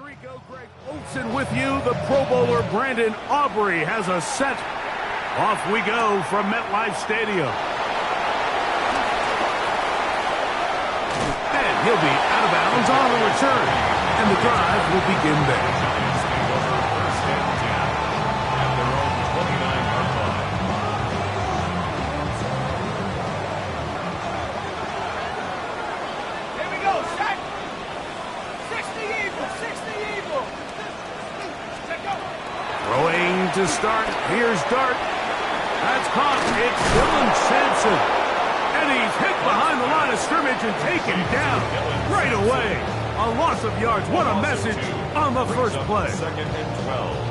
Rico, Greg Olson with you. The Pro Bowler Brandon Aubrey has a set. Off we go from MetLife Stadium. And he'll be out of bounds on the return. And the drive will begin there. Throwing to start. Here's Dart. That's caught. It's Dylan Sampson. And he's hit behind the line of scrimmage and taken down right away. A loss of yards. What a message on the first play.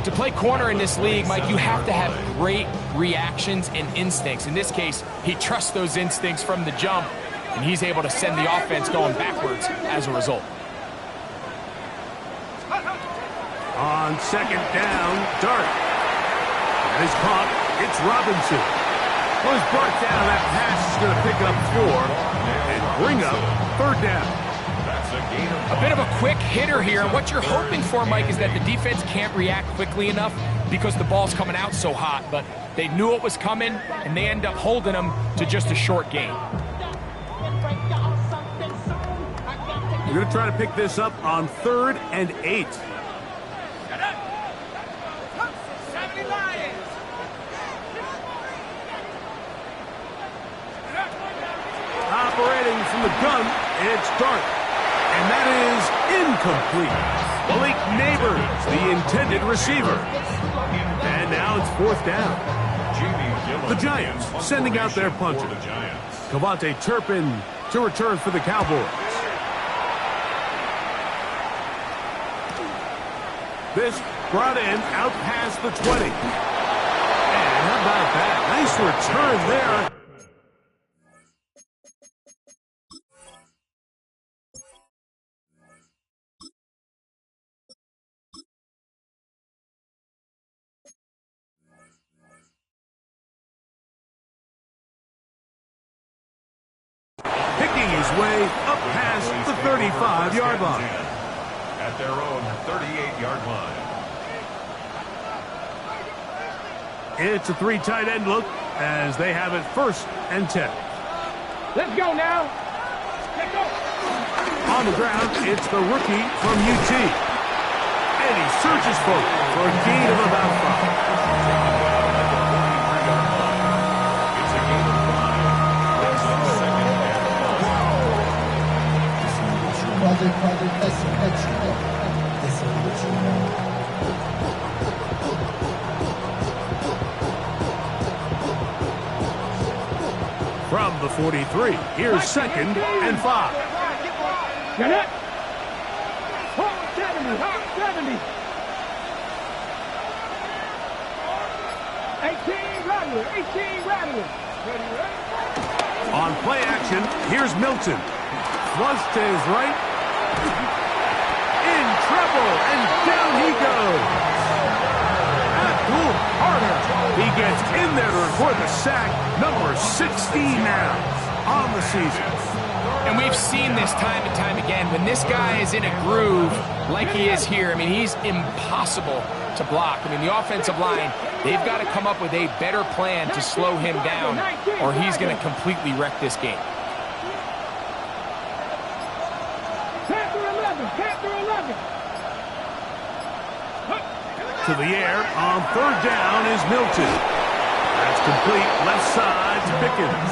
To play corner in this league, Mike, you have to have great reactions and instincts. In this case, he trusts those instincts from the jump, and he's able to send the offense going backwards as a result. On second down, Dart. That is caught. It's Robinson. Well, he's brought down. That pass is going to pick up 4 and bring up third down. A bit of a quick hitter here, and what you're hoping for, Mike, is that the defense can't react quickly enough because the ball's coming out so hot, but they knew it was coming, and they end up holding them to just a short gain. We're going to try to pick this up on 3rd and 8. Operating from the gun, it's Dart. And that is incomplete. Blake Neighbors, the intended receiver. And now it's 4th down. The Giants sending out their punter. Cavante Turpin to return for the Cowboys. This brought in out past the 20. And how about that? Nice return there. Picking his way up past the 35-yard line. At their own 38-yard line. It's a 3 tight end look as they have it 1st and 10. Let's go now. Let's go. On the ground, it's the rookie from UT. And he surges forward for a gain of about 5. From the 43, here's 2nd and 5. Get it. 70. 70. 18 Rattler. On play action, here's Milton. Flush to his right. In trouble, and down he goes. Abdul Carter. He gets in there to record the sack. Number 16 now on the season. And we've seen this time and time again. When this guy is in a groove like he is here, I mean, he's impossible to block. I mean, the offensive line, they've got to come up with a better plan to slow him down, or he's going to completely wreck this game. To the air on 3rd down is Milton. That's complete left side to Pickens.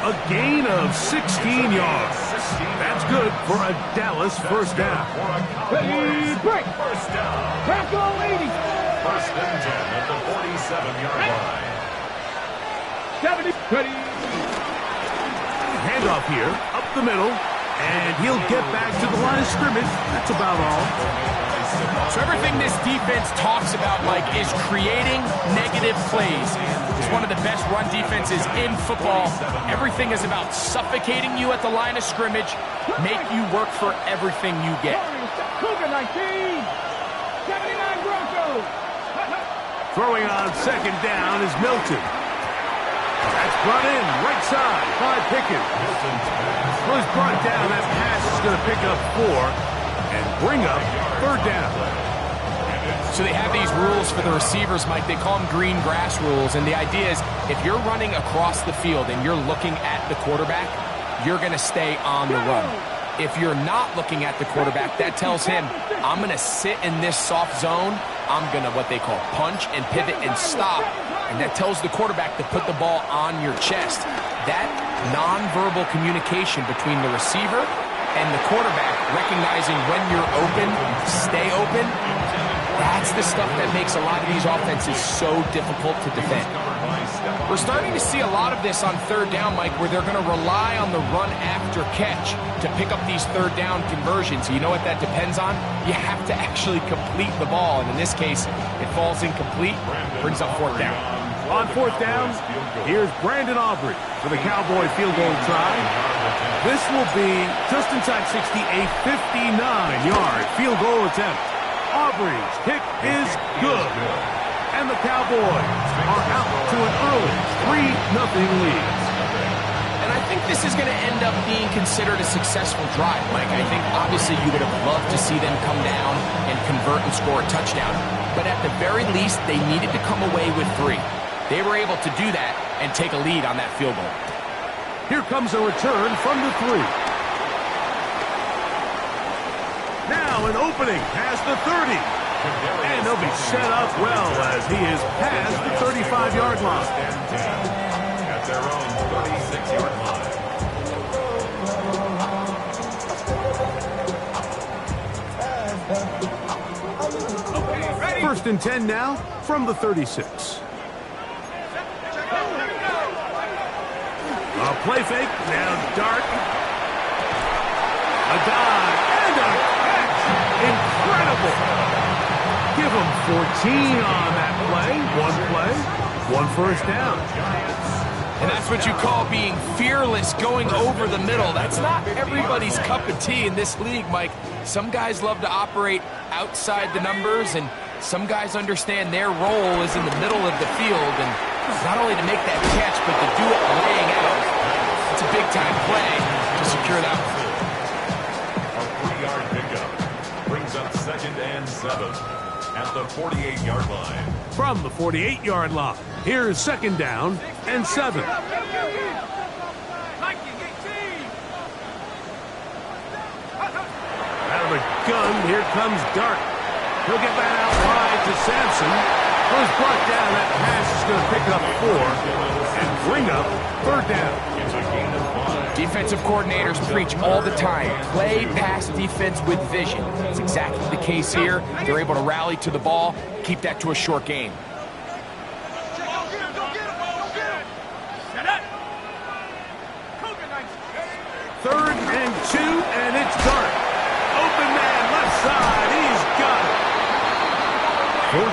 A gain of 16 yards. That's good for a Dallas 1st down. Break. First down. Tackle 80. 1st and 10 at the 47-yard line. 70. Ready. Handoff here, up the middle, and he'll get back to the line of scrimmage. That's about all. So everything this defense talks about, Mike, is creating negative plays. It's one of the best run defenses in football. Everything is about suffocating you at the line of scrimmage, make you work for everything you get. Cougar 19. 79 Broncos. Throwing on 2nd down is Milton. That's brought in right side by Pickens. Well, he's brought down. That pass is going to pick up 4. and bring up third down. So they have these rules for the receivers, Mike. They call them green grass rules. And the idea is if you're running across the field and you're looking at the quarterback, you're going to stay on the run. If you're not looking at the quarterback, that tells him, I'm going to sit in this soft zone. I'm going to what they call punch and pivot and stop. And that tells the quarterback to put the ball on your chest. That nonverbal communication between the receiver and the quarterback, recognizing when you're open, stay open, that's the stuff that makes a lot of these offenses so difficult to defend. We're starting to see a lot of this on third down, Mike, where they're going to rely on the run after catch to pick up these third down conversions. You know what that depends on? You have to actually complete the ball, and in this case, it falls incomplete, brings up fourth down. On fourth down, here's Brandon Aubrey for the Cowboy field goal try. This will be just inside 60, a 59-yard field goal attempt. Aubrey's kick is good. And the Cowboys are out to an early 3-0 lead. And I think this is going to end up being considered a successful drive, Mike. I think obviously you would have loved to see them come down and convert and score a touchdown. But at the very least, they needed to come away with 3. They were able to do that and take a lead on that field goal. Here comes a return from the 3. Now an opening past the 30. And they'll be set up well as he is past the 35-yard line. At their own 36-yard line. First and 10 now from the 36. A play fake, now Dart. A dive and a catch. Incredible. Give him 14 on that play, one first down. And that's what you call being fearless, going over the middle. That's not everybody's cup of tea in this league, Mike. Some guys love to operate outside the numbers, and some guys understand their role is in the middle of the field, and not only to make that catch, but to do it laying out. It's a big-time play to secure that one. A 3-yard pickup brings up 2nd and 7. At the 48-yard line. From the 48-yard line, here's 2nd down and 7. Out of the gun, here comes Dart. He'll get that out wide to Sampson. Who's brought down. That pass is going to pick up 4 and bring up third down. It's a gain of 5. Defensive coordinators preach all the time, play pass defense with vision. It's exactly the case here. They're able to rally to the ball, keep that to a short game. Third and 2, and it's Dart. Open man, left side, he's got it. 14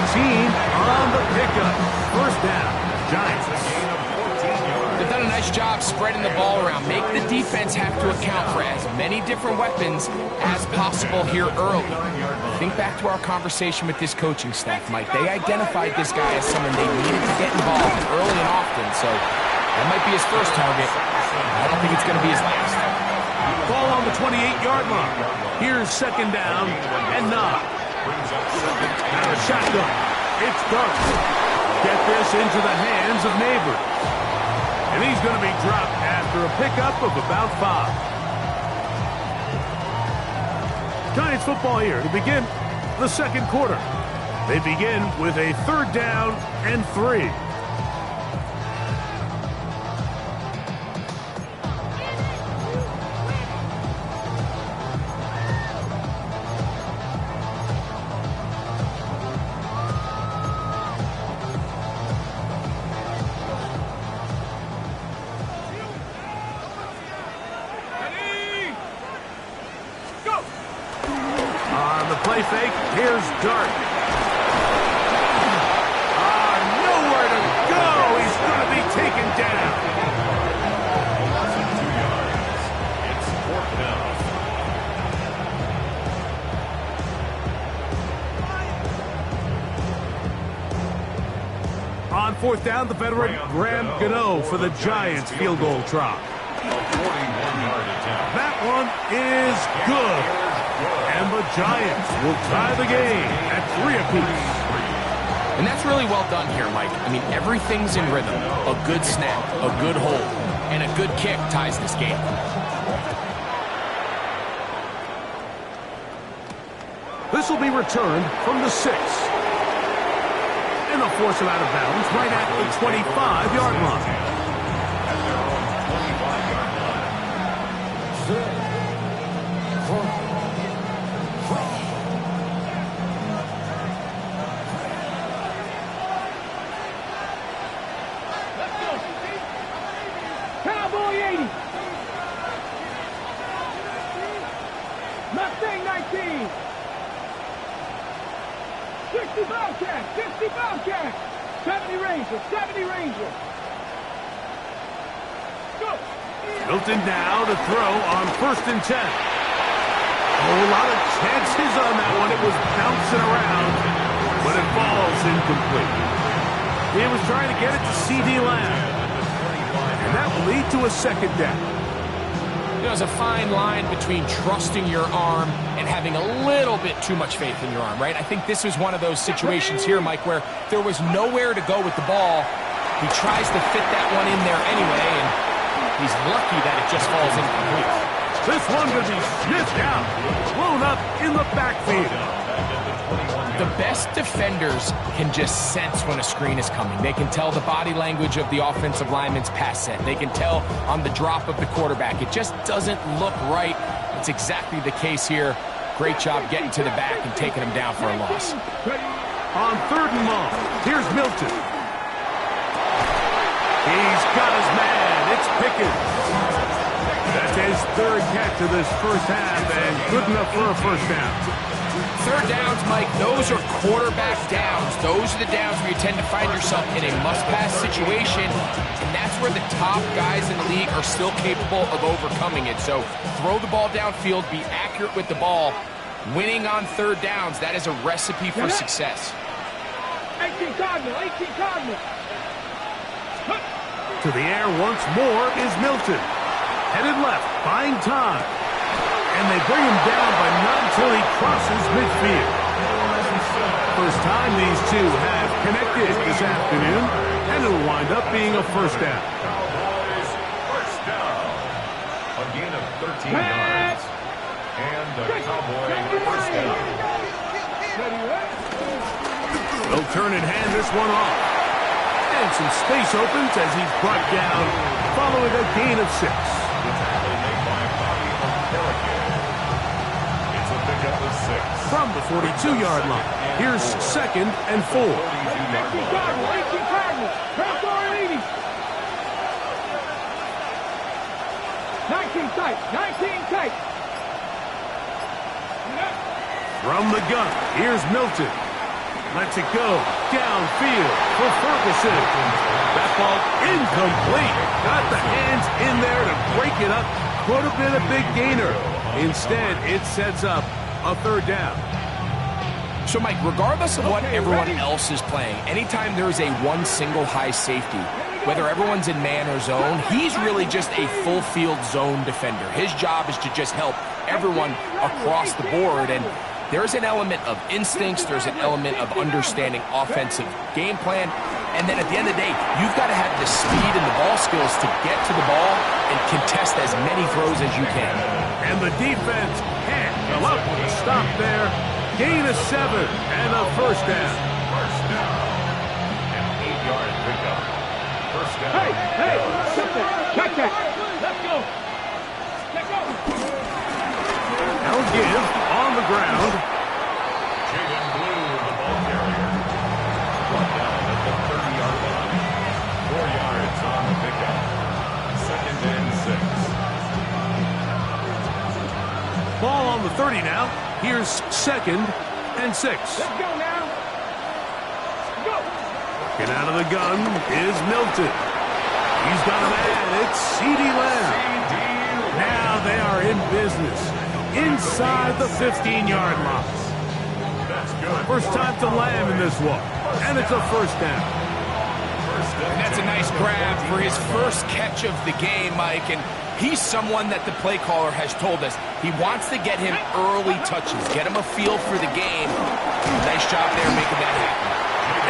on the pickup. First down, Giants. They've done a nice job spreading the ball around. Make the defense have to account for as many different weapons as possible here early. Think back to our conversation with this coaching staff, Mike. They identified this guy as someone they needed to get involved early and often, so that might be his first target. I don't think it's going to be his last. Ball on the 28-yard line. Here's 2nd down and 9. Now a shotgun. It's Dart. Get this into the hands of Neighbors. And he's going to be dropped after a pickup of about 5. Giants football here to begin the second quarter. They begin with a 3rd down and 3. Play fake. Here's Dart. Nowhere to go. He's going to be taken down. 2 yards. It's 4th down. On 4th down, the veteran Graham Gano for the Giants field goal try. A 41-yard attempt. That one is good. And the Giants will tie the game at 3 apiece. And that's really well done here, Mike. I mean, everything's in rhythm. A good snap, a good hold, and a good kick ties this game. This will be returned from the 6. And they'll force him out of bounds right at the 25-yard line. Cowboy 80. Mustang 19. 60 Bobcat, 60 Bobcat. 70 Ranger, 70 Ranger. Go. Milton now to throw on 1st and 10. A lot of chances on that one. It was bouncing around, but it falls incomplete. He was trying to get it to C.D. Lamb. And that will lead to a 2nd down. There's a fine line between trusting your arm and having a little bit too much faith in your arm, right? I think this was one of those situations here, Mike, where there was nowhere to go with the ball. He tries to fit that one in there anyway, and he's lucky that it just falls incomplete. This one could be sniffed out, blown up in the backfield. The best defenders can just sense when a screen is coming. They can tell the body language of the offensive lineman's pass set. They can tell on the drop of the quarterback. It just doesn't look right. It's exactly the case here. Great job getting to the back and taking him down for a loss. On 3rd and long, here's Milton. He's got his man. It's Pickens. That's his 3rd catch of this first half, and good enough for a 1st down. 3rd downs, Mike, those are quarterback downs. Those are the downs where you tend to find yourself in a must-pass situation, and that's where the top guys in the league are still capable of overcoming it. So throw the ball downfield, be accurate with the ball. Winning on 3rd downs, that is a recipe for success. 18 Cardinal, 18 Cardinal. To the air once more is Milton. Headed left, buying time. And they bring him down, but not until he crosses midfield. First time these two have connected this afternoon, and it'll wind up being a 1st down. Cowboys, 1st down. A gain of 13 yards. And the Cowboy 1st down. They'll turn and hand this one off. And some space opens as he's brought down, following a gain of 6. From the 42-yard line, here's 2nd and 4. 18 Cardinal, 18 Cardinal. Cowboy 80. 19 tight, 19 tight. From the gun, here's Milton. Lets it go downfield for Ferguson. That ball incomplete. Got the hands in there to break it up. Could have been a big gainer. Instead, it sets up a 3rd down. So, Mike, regardless of what everyone else is playing, anytime there is a one single high safety, whether everyone's in man or zone, he's really just a full field zone defender. His job is to just help everyone across the board, and there's an element of instincts, there's an element of understanding offensive game plan, and then at the end of the day, you've got to have the speed and the ball skills to get to the ball and contest as many throws as you can. And the defense can't come up with a stop there. Gain of 7 and a 1st down. 1st down. An 8-yard pickup. 1st down. Hey, check that. Let's go. Let's go. Now give on the ground. Jaden Blue, the ball carrier. Brought down at the 30-yard line. 4 yards on the pickup. 2nd and 6. Ball on the 30 now. Here's 2nd and 6. Let's go now. Go. Get out of the gun is Milton. He's got a man. It's C.D. Lamb. Now they are in business inside the 15-yard line. That's good. First time to Lamb in this one, and it's a 1st down. And that's a nice grab for his first catch of the game, Mike. And He's someone that the play caller has told us he wants to get him early touches, get him a feel for the game. Nice job there making that happen.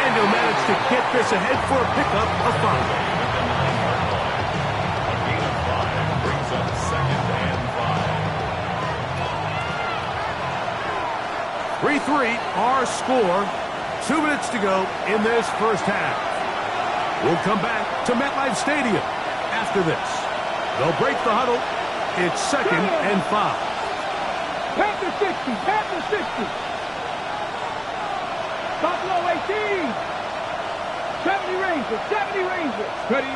And he'll manage to get this ahead for a pickup of 5. A gain of 5 brings up 2nd and 5. 3-3, our score. 2 minutes to go in this first half. We'll come back to MetLife Stadium after this. They'll break the huddle. It's 2nd and 5. Panther 60, Panther 60. Buffalo 18. 70 Rangers, 70 Rangers. Ready.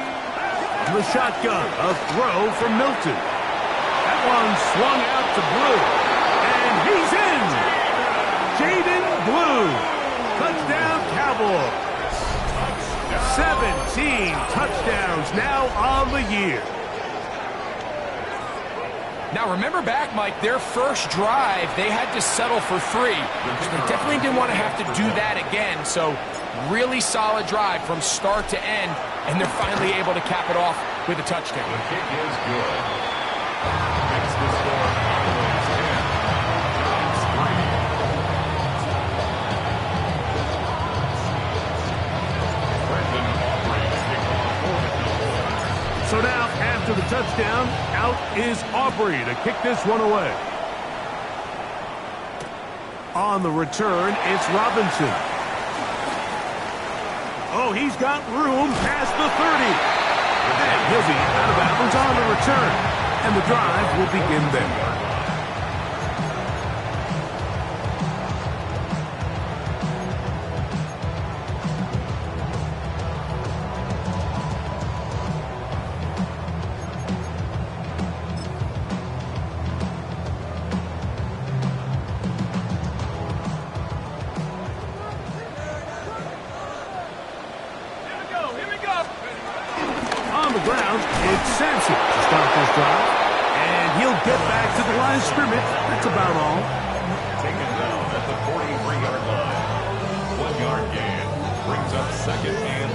The shotgun, a throw from Milton. That one swung out to Blue. And he's in. Jaden Blue. Touchdown Cowboys. 17 touchdowns now on the year. Now, remember back, Mike, their first drive, they had to settle for 3. They definitely didn't want to have to do that again. So, really solid drive from start to end, and they're finally able to cap it off with a touchdown. The kick is good. Makes the score Cowboys 10, Giants 3. Brendan Aubrey to kick off for the Cowboys. So now, after the touchdown, out is Aubrey to kick this one away. On the return, it's Robinson. Oh, he's got room past the 30. And he'll be out of bounds on the return. And the drive will begin there. Scrimmage, that's about all. Taken down at the 43-yard line. 1-yard gain brings up 2nd and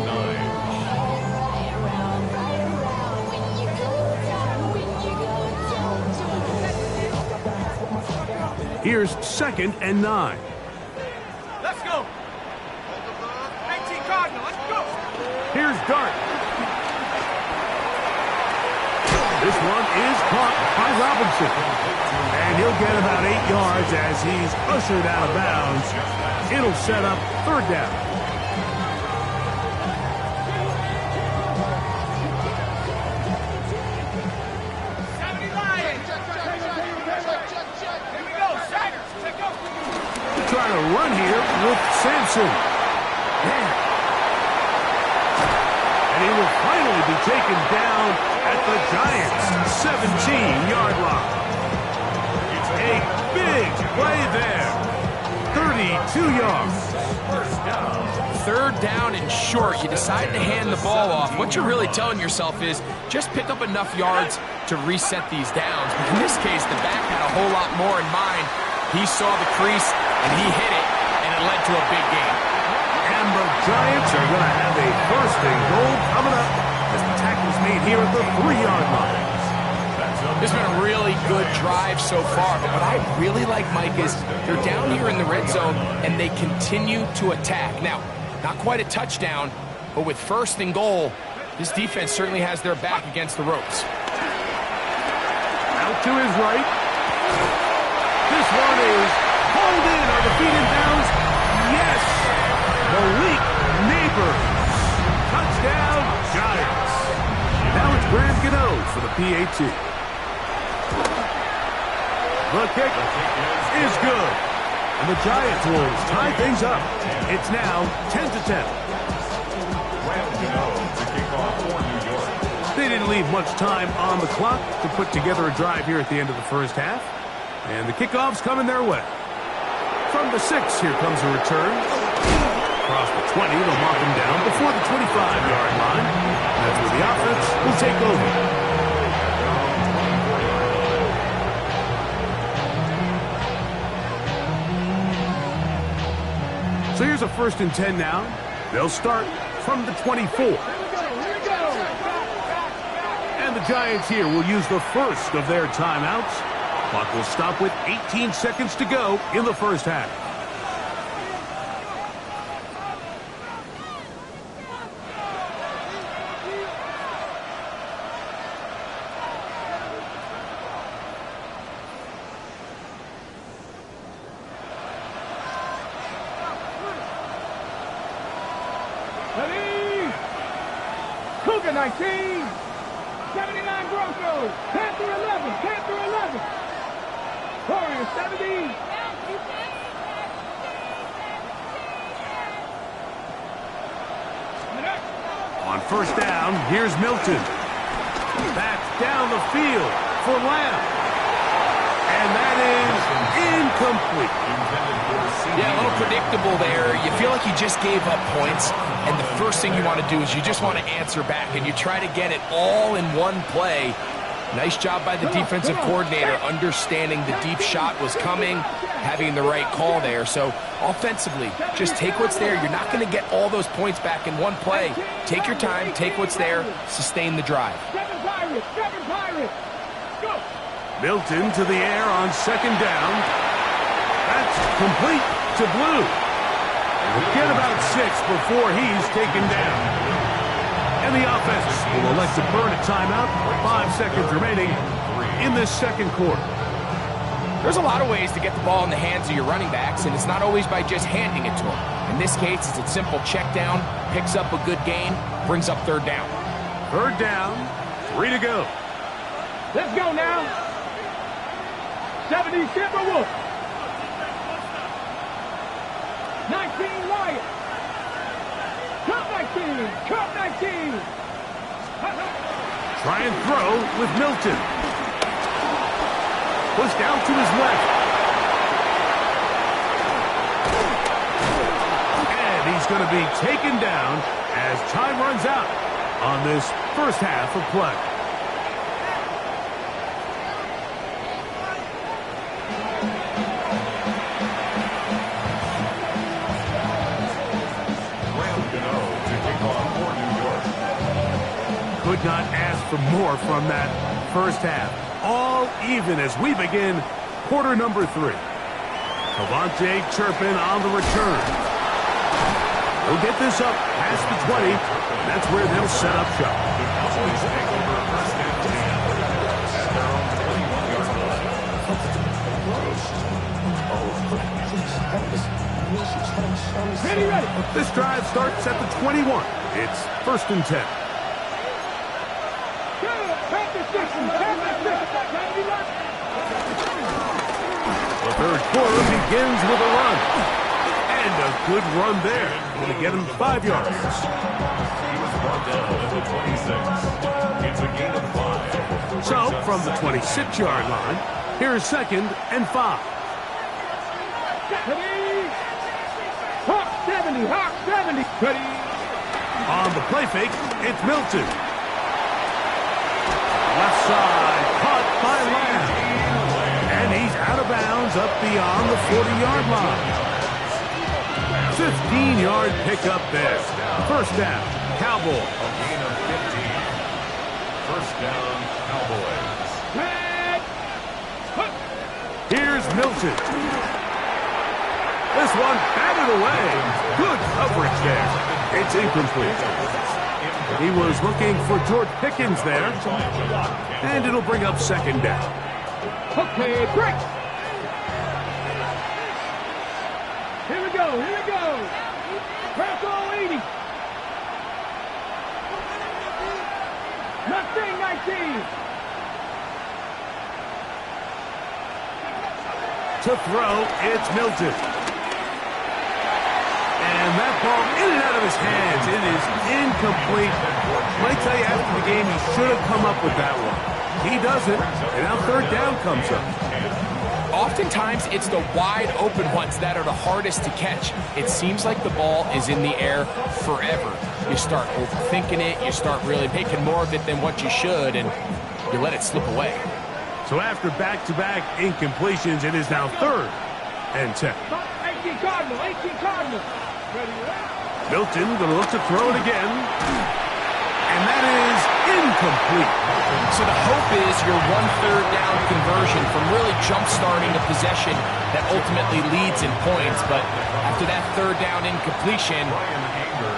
9. Here's 2nd and 9. Let's go. 18 Cardinal, let's go. Here's Dart. This one is caught by Robinson. And he'll get about 8 yards as he's ushered out of bounds. It'll set up 3rd down. Here we go, Saggers, check up. Trying to run here with Sampson. Man. And he will finally be taken down at the Giants' 17-yard line. A big play there. 32 yards. 3rd down and short. You decide to hand the ball off. What you're really telling yourself is just pick up enough yards to reset these downs. But in this case, the back had a whole lot more in mind. He saw the crease, and he hit it, and it led to a big gain. And the Giants are going to have a 1st and goal coming up as the tackle's made here at the 3-yard line. This has been a really good drive so far, but what I really like, Mike, is they're down here in the red zone, and they continue to attack. Now, not quite a touchdown, but with 1st and goal, this defense certainly has their back against the ropes. Out to his right. This one is hauled in. Are the feet in bounds? Yes! Malik Neighbors. Touchdown, Giants. Now it's Graham Gano for the PAT. The kick is good. And the Giants will tie things up. It's now 10-10. They didn't leave much time on the clock to put together a drive here at the end of the first half. And the kickoff's coming their way. From the 6, here comes a return. Across the 20, they'll mark him down before the 25-yard line. That's where the offense will take over. So here's a 1st and 10 now. They'll start from the 24. And the Giants here will use the first of their timeouts. Clock will stop with 18 seconds to go in the first half. Ready? Cougar 19. 79 Broncos. Panther 11. Panther 11. Warriors 70. On first down, here's Milton. Back down the field for Lamb. And that is incomplete. Yeah, a little predictable there. You feel like you just gave up points, and the first thing you want to do is you just want to answer back, and you try to get it all in one play. Nice job by the defensive coordinator understanding the deep shot was coming, having the right call there. So offensively, just take what's there. You're not going to get all those points back in one play. Take your time, take what's there, sustain the drive. Seven Pirates. Go. Milton to the air on second down. That's complete to Blue. We'll get about 6 before he's taken down. And the offense will elect to burn a timeout. 5 seconds remaining in this second quarter. There's a lot of ways to get the ball in the hands of your running backs, and it's not always by just handing it to them. In this case, it's a simple check down, picks up a good gain, brings up third down. Third down, 3 to go. Let's go now. 70 Timberwolves. 19 Wyatt. Cup 19. Cup 19. Try and throw with Milton. Push down to his left. And he's going to be taken down as time runs out on this first half of play. Could not ask for more from that first half. All even as we begin quarter number 3. Cavante Turpin on the return. He'll get this up past the 20. And that's where they'll set up shop. Ready. This drive starts at the 21. It's first and 10. The third quarter begins with a run. And a good run there. Going to get him 5 yards. He was brought down at the 26. It's a gain of 5. So, from the 26-yard line, here's second and 5. Ready. Hawk 70. Hawk 70. Ready. On the play fake, it's Milton. Left side, caught by Lamb. And he's out of bounds up beyond the 40-yard line. 15-yard pickup there. First down, Cowboys. A gain of 15. First down, Cowboys. Here's Milton. This one batted away. Good coverage there. It's incomplete. He was looking for George Pickens there. And it'll bring up second down. Okay, break. Here we go. Press all 80. Mustang 19. To throw, it's Milton. And that ball in and out of his hands. It is incomplete. Let me tell you, after the game, he should have come up with that one. He doesn't, and now third down comes up. Oftentimes, it's the wide open ones that are the hardest to catch. It seems like the ball is in the air forever. You start overthinking it. You start really making more of it than what you should, and you let it slip away. So after back-to-back incompletions, it is now third and 10. 18 Cardinal. Ready. Milton going to look to throw it again. And that is incomplete. So the hope is your 1/3 down conversion from really jump-starting a possession that ultimately leads in points. But after that 3rd down incompletion,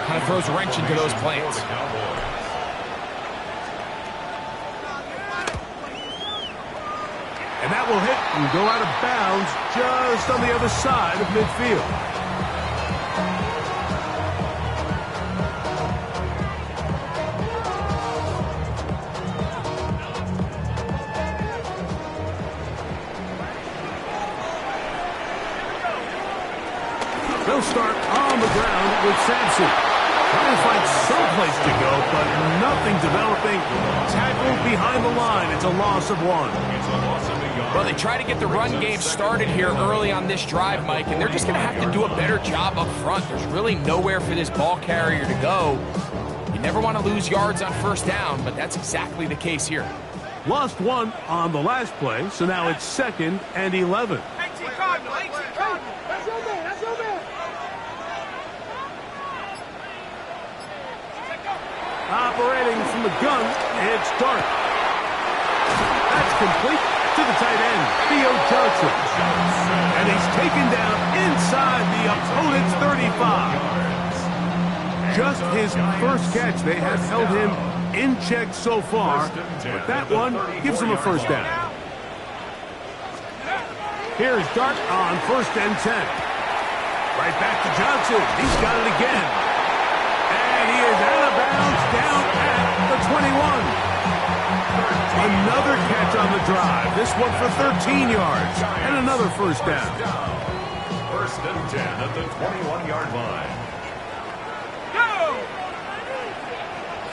kind of throws a wrench into those plans. And that will hit and go out of bounds just on the other side of midfield. They'll start on the ground with Sampson. Trying to find someplace to go, but nothing developing. Tackled behind the line. It's a loss of 1. Well, they try to get the run game started here early on this drive, Mike, and they're just going to have to do a better job up front. There's really nowhere for this ball carrier to go. You never want to lose yards on 1st down, but that's exactly the case here. Lost 1 on the last play, so now it's 2nd and 11. Operating from the gun, it's Dart. That's complete to the tight end, Theo Johnson. And he's taken down inside the opponent's 35. Just his first catch. They have held him in check so far, but that one gives him a 1st down. Here's Dart on 1st and 10. Right back to Johnson. He's got it again. And he is out of bounds down at the 21. Another catch on the drive. This one for 13 yards and another 1st down. 1st and 10 at the 21-yard line. Go!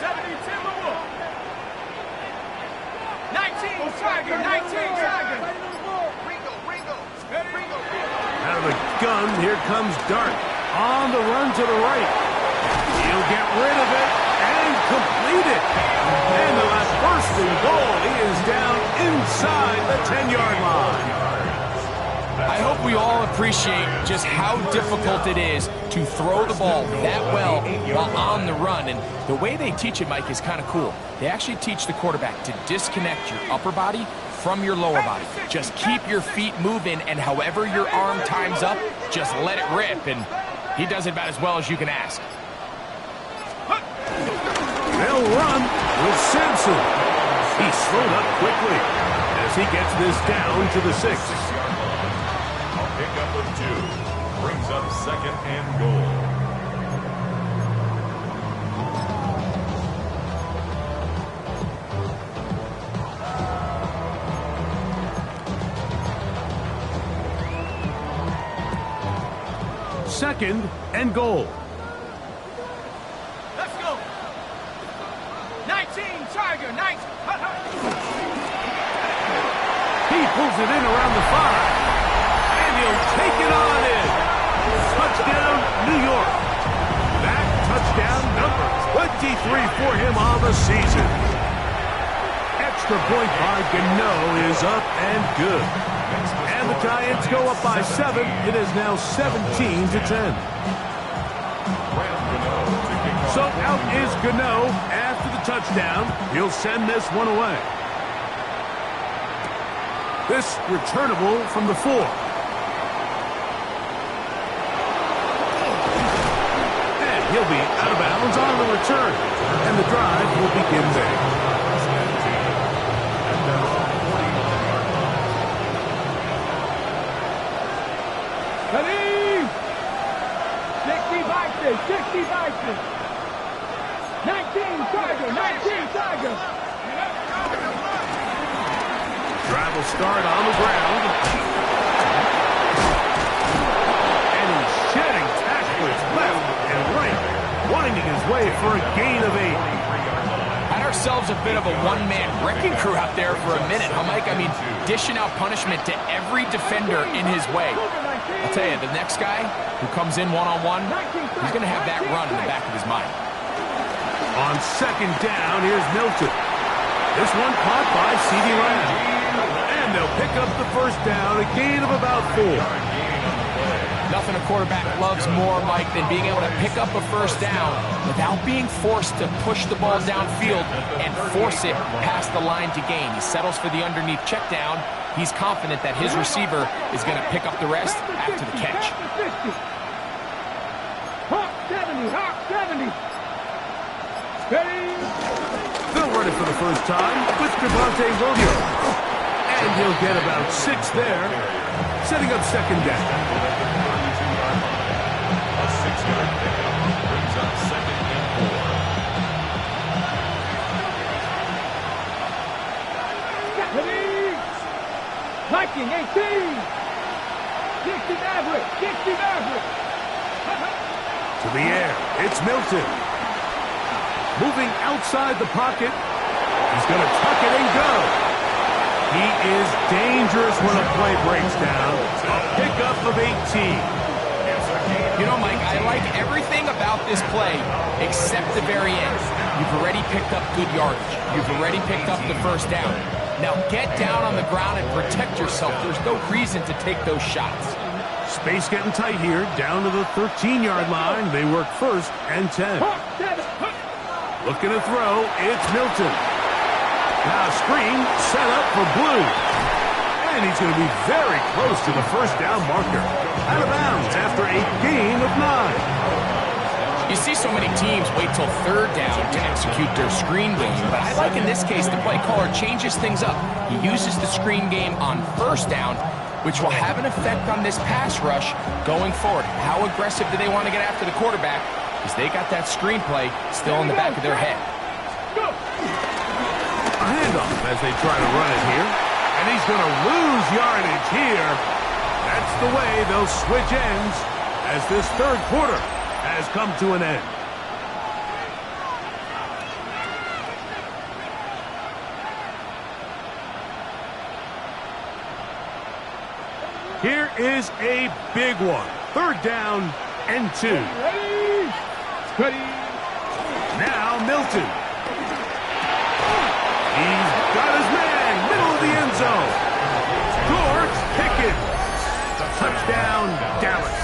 70 Timberwolves. 19 Tiger, 19 Tiger. Out of the gun, here comes Dart. On the run to the right. He'll get rid of it and complete it. And the last 1st and goal. He is down inside the 10-yard line. I hope we all appreciate just how difficult it is to throw the ball that well while on the run. And the way they teach it, Mike, is kind of cool. They actually teach the quarterback to disconnect your upper body from your lower body. Just keep your feet moving, and however your arm times up, just let it rip. And he does it about as well as you can ask. They'll run with Sampson. He's slowed up quickly as he gets this down to the 6. A pickup of 2. Brings up 2nd and goal. Second and goal. Let's go. 19 Tiger, 19. He pulls it in around the 5. And he'll take it on in. Touchdown, New York. That touchdown number 23 for him on the season. Extra point by Gano is up and good. And the Giants go up by 7. It is now 17-10. So out is Gano after the touchdown. He'll send this one away. This returnable from the 4. And he'll be out of bounds on the return. And the drive will begin there. Ready? 60 Vikings, 60 Vikings. 19 Tiger, 19 Tiger. Drive will start on the ground. And he's shedding tacklers left and right, winding his way for a gain of 8. Had ourselves a bit of a one-man wrecking crew out there for a minute, huh, Mike? I mean, dishing out punishment to every defender in his way. I'll tell you, the next guy who comes in one-on-one, he's going to have that run in the back of his mind. On 2nd down, here's Milton. This one caught by C.D. Lamb. And they'll pick up the 1st down, a gain of about 4. nothing a quarterback loves more, Mike, than being able to pick up a first down without being forced to push the ball downfield and force it past the line to gain. He settles for the underneath check down. He's confident that his receiver is going to pick up the rest after the catch. Hawk 70, Hawk 70. Steady. They'll run it for the first time with Devontae Williams. And he'll get about 6 there, setting up second down. A 6-yard pickup brings up second and 4. Steady. Viking 18. 60 Maverick, 60 Maverick. To the air, it's Milton. Moving outside the pocket. He's going to tuck it and go. He is dangerous when a play breaks down. A pickup of 18. You know, Mike, I like everything about this play except the very end. You've already picked up good yardage. You've already picked up the first down. Now get down on the ground and protect yourself. There's no reason to take those shots. Space getting tight here, down to the 13-yard line. They work first and 10. Looking to throw, it's Milton. Now screen set up for Blue. And he's going to be very close to the first down marker. Out of bounds after a gain of 9. You see so many teams wait till third down to execute their screen game, but I like in this case the play caller changes things up. He uses the screen game on first down, which will have an effect on this pass rush going forward. How aggressive do they want to get after the quarterback? Because they got that screenplay still in the back of their head. A handoff as they try to run it here. And he's going to lose yardage here. That's the way they'll switch ends as this third quarter has come to an end. Here is a big one. Third down and 2. Ready. Now Milton. He's got his man, middle of the end zone. George Pickens. Touchdown, Dallas.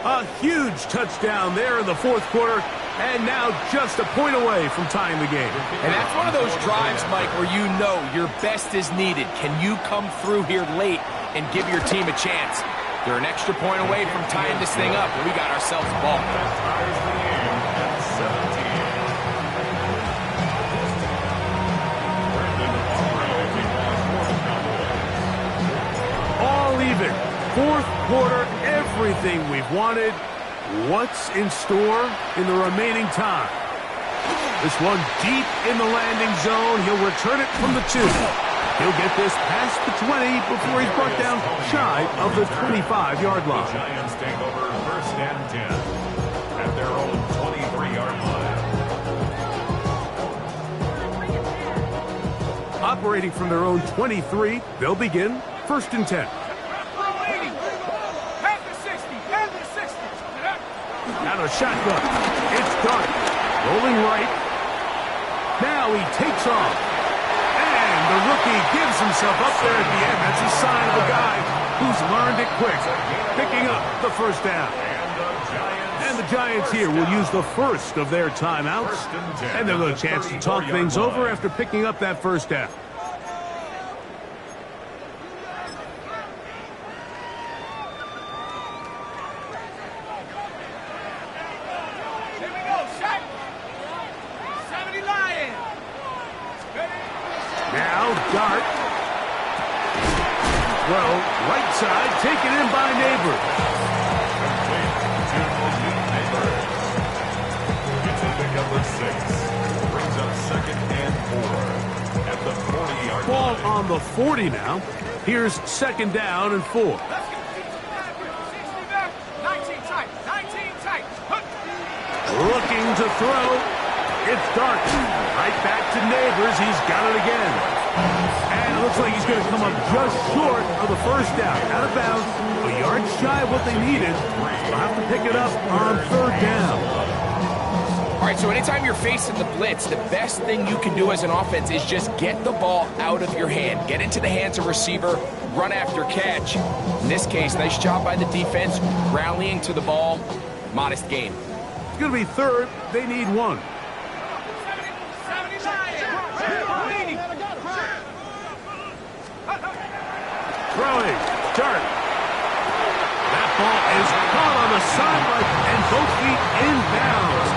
A huge touchdown there in the fourth quarter, and now just a point away from tying the game. And that's one of those drives, Mike, where you know your best is needed. Can you come through here late and give your team a chance? They're an extra point away from tying this thing up, and we got ourselves a ball. All even. Fourth quarter, everything we've wanted. What's in store in the remaining time? This one deep in the landing zone. He'll return it from the 2. He'll get this past the 20 before he's brought down shy of the 25-yard line. The Giants take over first and 10 at their own 23-yard line. Operating from their own 23, they'll begin first and 10. Out of shotgun. It's Dart. Rolling right. Now he takes off. And the rookie gives himself up there at the end. That's a sign of a guy who's learned it quick. Picking up the first down. And the Giants here will use the first of their timeouts. And they'll have a chance to talk things over after picking up that first down. Dart. Throw, right side, taken in by Neighbors. It's a pick up of 6. Brings up second and 4 at the 40-yard line. Ball on the 40 now. Here's second down and 4. Looking to throw. It's Dart. Right back to Neighbors. He's got it again. And it looks like he's going to come up just short of the first down. Out of bounds, a yard shy of what they needed. They'll have to pick it up on third down. All right, so anytime you're facing the blitz, the best thing you can do as an offense is just get the ball out of your hand. Get into the hands of receiver, run after catch. In this case, nice job by the defense, rallying to the ball. Modest gain. It's going to be third. They need one. Throwing. Dart. That ball is caught on the sideline and both feet inbounds.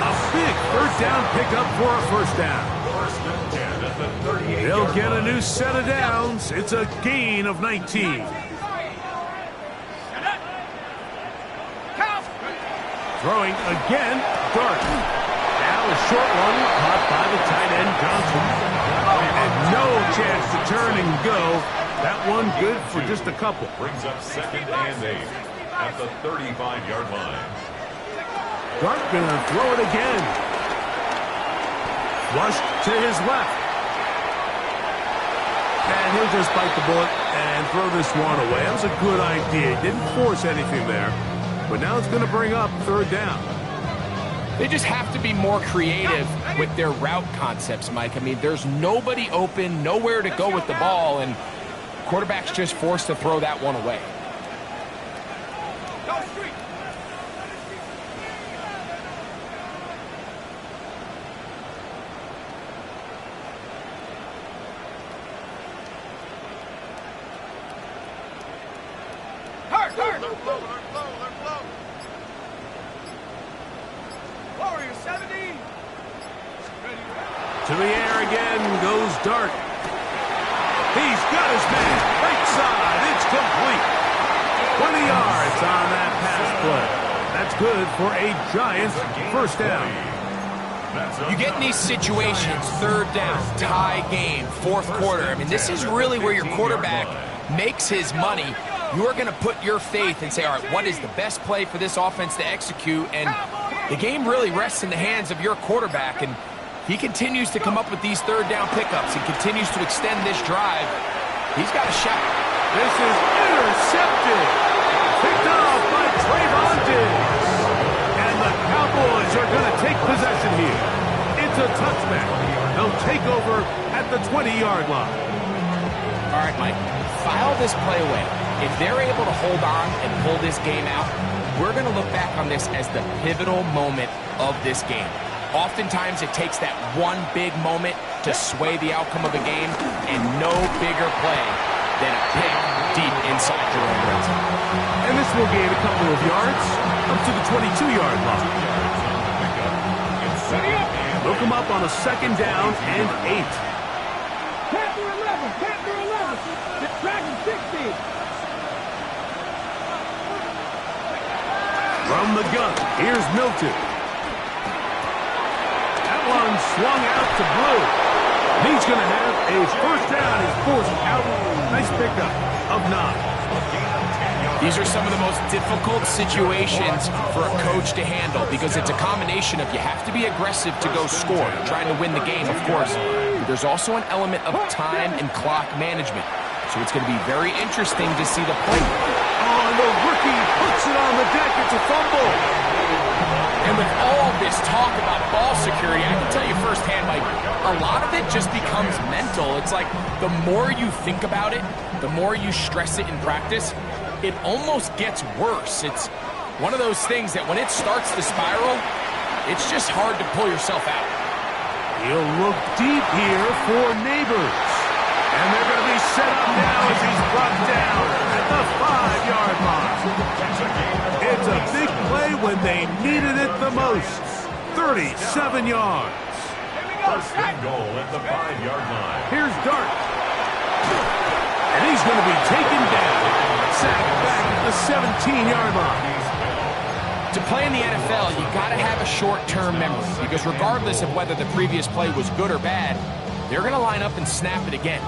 A big third down pickup for a first down. They'll get a new set of downs. It's a gain of 19. Throwing again. Dart. Now a short one caught by the tight end Johnson. And no chance to turn and go. That one good for just a couple. Brings up 2nd and 8 at the 35-yard line. Dart gonna throw it again. Flushed to his left. And he'll just bite the bullet and throw this one away. That was a good idea. Didn't force anything there. But now it's going to bring up third down. They just have to be more creative with their route concepts, Mike. I mean, there's nobody open, nowhere to go with the ball, and quarterback's just forced to throw that one away. To the air again goes Dart. He's got his man. Right side. It's complete. 20 yards on that pass play. That's good for a Giants first down. You get in these situations, third down, tie game, fourth quarter. I mean, this is really where your quarterback makes his money. You're going to put your faith and say, all right, what is the best play for this offense to execute? And the game really rests in the hands of your quarterback. And he continues to come up with these third down pickups. He continues to extend this drive. He's got a shot. This is intercepted. Picked off by Trayvon Diggs. And the Cowboys are going to take possession here. It's a touchback. They'll take over at the 20-yard line. All right, Mike, file this play away. If they're able to hold on and pull this game out, we're going to look back on this as the pivotal moment of this game. Oftentimes, it takes that one big moment to sway the outcome of the game, and no bigger play than a pick deep inside your own red zone. And this will gain a couple of yards up to the 22-yard line. Look him up on a second down and 8. Panther 11, Panther 11, Dragon 60. From the gun, here's Milton. That one swung out to Blue. He's going to have a first down. He's forced out. Nice pickup of 9. These are some of the most difficult situations for a coach to handle because it's a combination of you have to be aggressive to go score, trying to win the game, of course. But there's also an element of time and clock management. So it's going to be very interesting to see the play. Oh, and the rookie puts it on the deck. It's a fumble. And with all this talk about ball security, I can tell you firsthand, Mike, a lot of it just becomes mental. It's like the more you think about it, the more you stress it in practice, it almost gets worse. It's one of those things that when it starts to spiral, it's just hard to pull yourself out. He'll look deep here for Neighbors. And they're going to be set up now as he's brought down at the 5-yard line. It's a big play when they needed it the most. 37 yards. First and goal at the 5-yard line. Here's Dart. And he's going to be taken down. Sacked back at the 17-yard line. To play in the NFL, you got to have a short-term memory because regardless of whether the previous play was good or bad, they're going to line up and snap it again.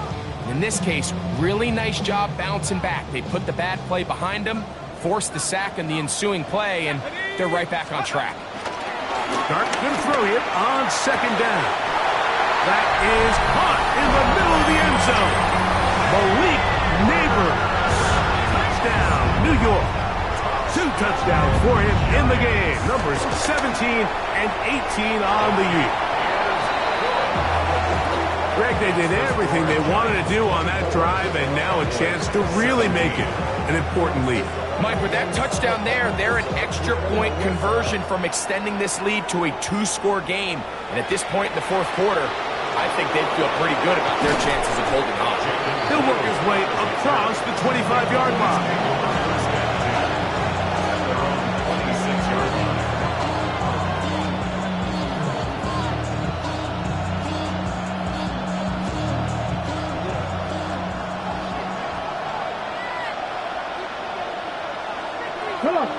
In this case, really nice job bouncing back. They put the bad play behind them, forced the sack in the ensuing play, and they're right back on track. Dart going to throw it on second down. That is caught in the middle of the end zone. Malik Neighbors. Touchdown, New York. 2 2 touchdowns for him in the game. Numbers 17 and 18 on the year. Greg, they did everything they wanted to do on that drive, and now a chance to really make it an important lead. Mike, with that touchdown there, they're an extra point conversion from extending this lead to a 2-score game. And at this point in the fourth quarter, I think they feel pretty good about their chances of holding on. He'll work his way across the 25-yard line.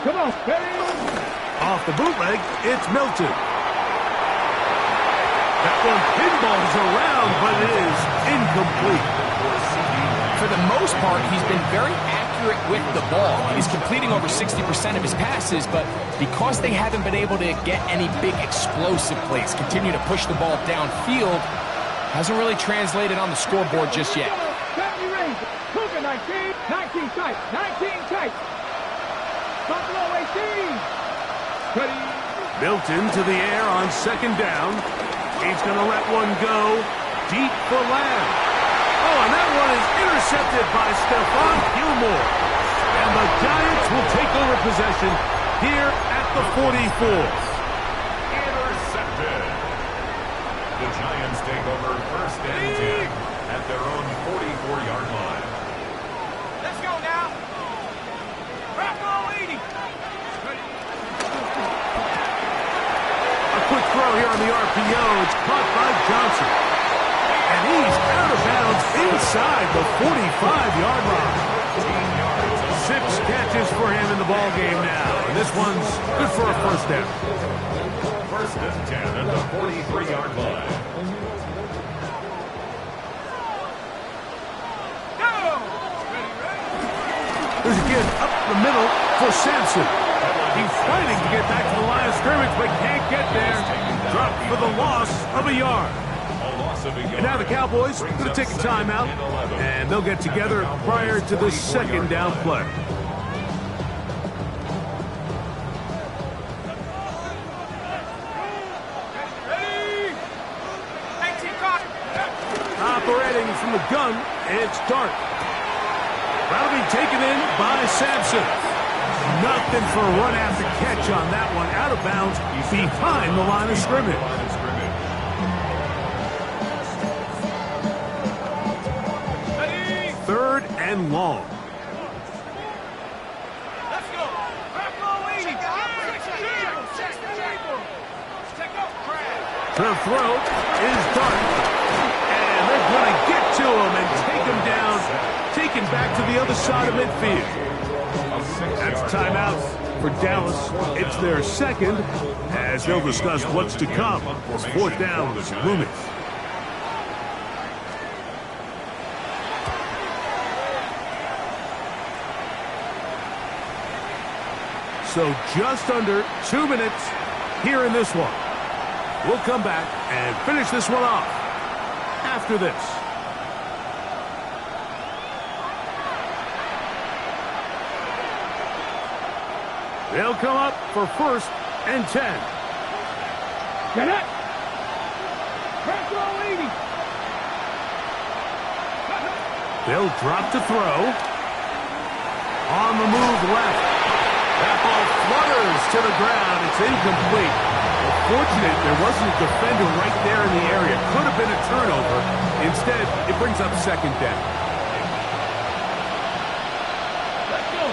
Come on, Perry. Off the bootleg, it's Milton. That one pinballs around, but it is incomplete. For the most part, he's been very accurate with the ball. He's completing over 60% of his passes, but because they haven't been able to get any big explosive plays, continue to push the ball downfield, hasn't really translated on the scoreboard just yet. 70 range. Cougar 19. 19 tight. 19 tight. Buffalo 18. Ready. Milton to the air on second down. He's going to let one go deep for Lamb. Oh, and that one is intercepted by Stephon Gilmore. And the Giants will take over possession here at the 44. Intercepted. The Giants take over first and 10 at their own 44-yard line. Let's go now. Buffalo 80. A quick throw here on the RPO. It's caught by Johnson. And he's out of bounds inside the 45-yard line. 6 catches for him in the ball game now. And this one's good for a first down. First and 10 at the 43-yard line. There's a kid up the middle for Sampson. He's fighting to get back to the line of scrimmage, but can't get there. Dropped for the loss of a yard. And now the Cowboys are going to take a timeout, and they'll get together prior to the second down play. Operating from the gun, it's Dart. That'll be taken in by Sampson. Nothing for a run after catch on that one. Out of bounds behind the line of scrimmage. Third and long. Let's go. The throw is Dart. And they're going to get to him and take him down. Taken back to the other side of midfield. That's a timeout for Dallas. It's their second, as they'll discuss what's to come. It's fourth down is looming. So just under 2 minutes here in this one. We'll come back and finish this one off after this. They'll come up for first and 10. Get it. Buffalo 80. They'll drop to throw. On the move left. That ball flutters to the ground. It's incomplete. Well, fortunate there wasn't a defender right there in the area. Could have been a turnover. Instead, it brings up second down. Let's go.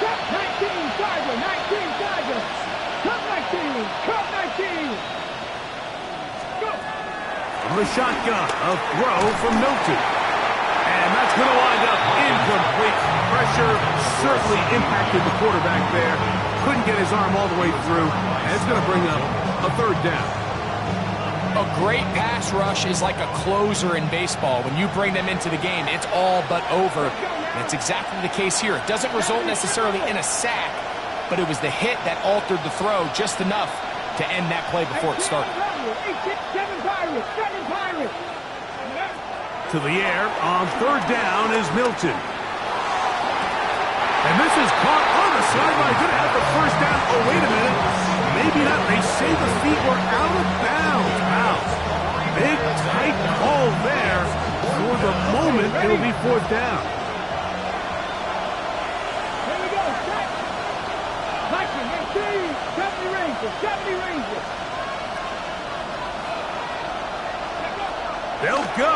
Cut 19, Tiger. 19, Tiger. Cut 19. Cut 19. Go. From the shotgun, a throw from Milton. And that's going to wind up incomplete. Pressure certainly impacted the quarterback there. Couldn't get his arm all the way through. And it's going to bring up a third down. A great pass rush is like a closer in baseball. When you bring them into the game, it's all but over. And it's exactly the case here. It doesn't result necessarily in a sack, but it was the hit that altered the throw just enough to end that play before it started. 7 Pirates. 7 Pirates. To the air on third down is Milton. And this is caught on the sideline. Going to have the first down. Oh, wait a minute. Maybe not. They say the feet were out of bounds. Wow. Big, tight call there. For the moment, it'll be fourth down. Here we go. Set. Viking, 70 Rangers. 70 Rangers. They'll go.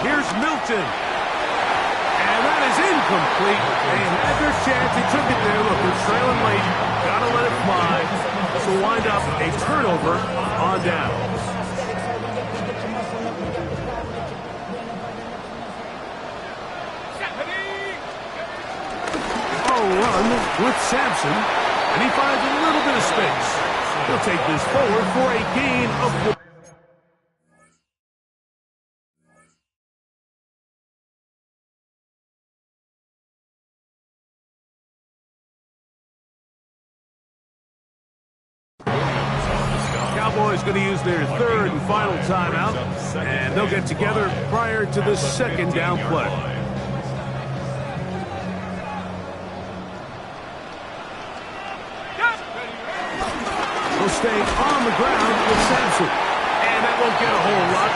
Here's Milton. And that is incomplete. They had their chance. They took it there. Look, they're trailing late. Gotta let it fly. So wind up a turnover on down. Run with Sampson, and he finds a little bit of space. He'll take this forward for a gain of 4. Cowboys going to use their third and final timeout, and they'll get together prior to the second down play. Will stay on the ground with Sampson. And that won't get a whole lot.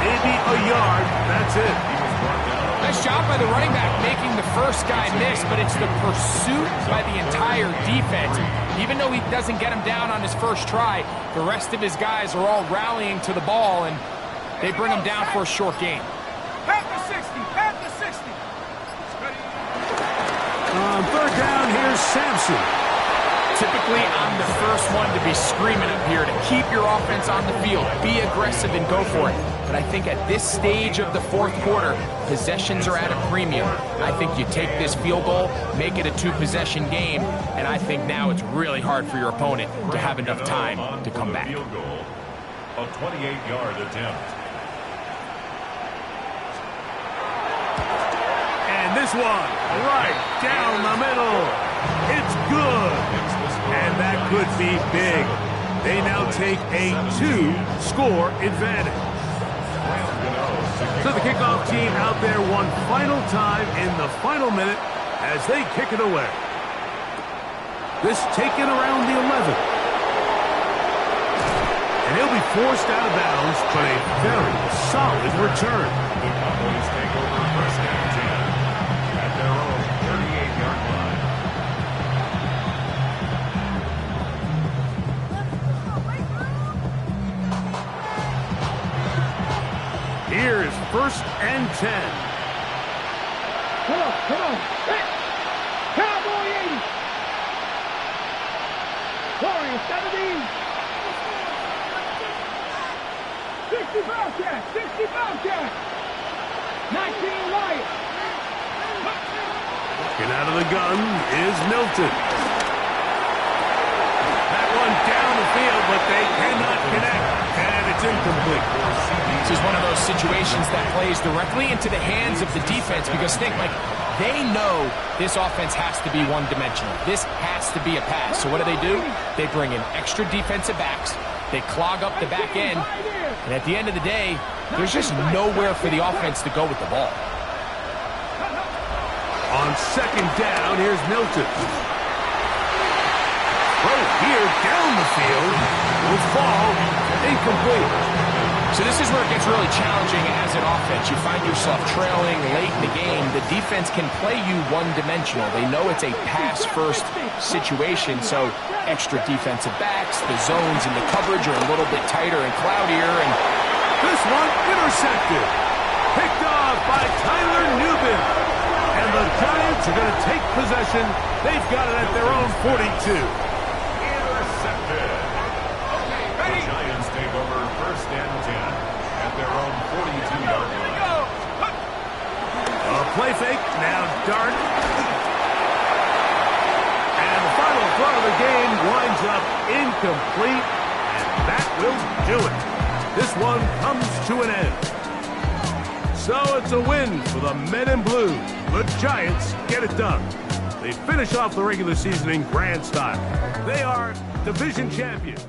Maybe a yard. That's it. Nice job by the running back making the first guy miss, but it's the pursuit by the entire defense. Even though he doesn't get him down on his first try, the rest of his guys are all rallying to the ball, and they bring him down for a short gain. Pat the 60. Pat the 60. On third down, here's Sampson. Typically, I'm the first one to be screaming up here to keep your offense on the field, be aggressive and go for it. But I think at this stage of the fourth quarter, possessions are at a premium. I think you take this field goal, make it a two-possession game, and I think now it's really hard for your opponent to have enough time to come back. Field goal, a 28-yard attempt. And this one, right down the middle. It's good. And that could be big. They now take a 2-score advantage. So the kickoff team out there one final time in the final minute as they kick it away. This taken around the 11. And he'll be forced out of bounds, but a very solid return. The Cowboys take over first and 10 at their own 38-yard line. Here's first and 10. Come on. Hit. Cowboy 80. Warriors 70. 60 Bobcat. 60 Bobcat. 19 Lions. Get out of the gun is Milton. That one down the field, but they cannot connect. And it's incomplete. This is one of those situations that plays directly into the hands of the defense because think, like, they know this offense has to be one-dimensional. This has to be a pass. So what do? They bring in extra defensive backs. They clog up the back end. And at the end of the day, there's just nowhere for the offense to go with the ball. On second down, here's Milton. Right here, down the field, will fall, incomplete. So this is where it gets really challenging as an offense. You find yourself trailing late in the game. The defense can play you one-dimensional. They know it's a pass-first situation, so extra defensive backs, the zones and the coverage are a little bit tighter and cloudier. And this one intercepted. Picked off by Tyler Newbin. And the Giants are going to take possession. They've got it at their own 42. Intercepted. The Giants take over first and 10 at their own 42-yard line. A play fake, now dart. And the final throw of the game winds up incomplete. And that will do it. This one comes to an end. So it's a win for the Men in Blue. The Giants get it done. They finish off the regular season in grand style. They are division champions.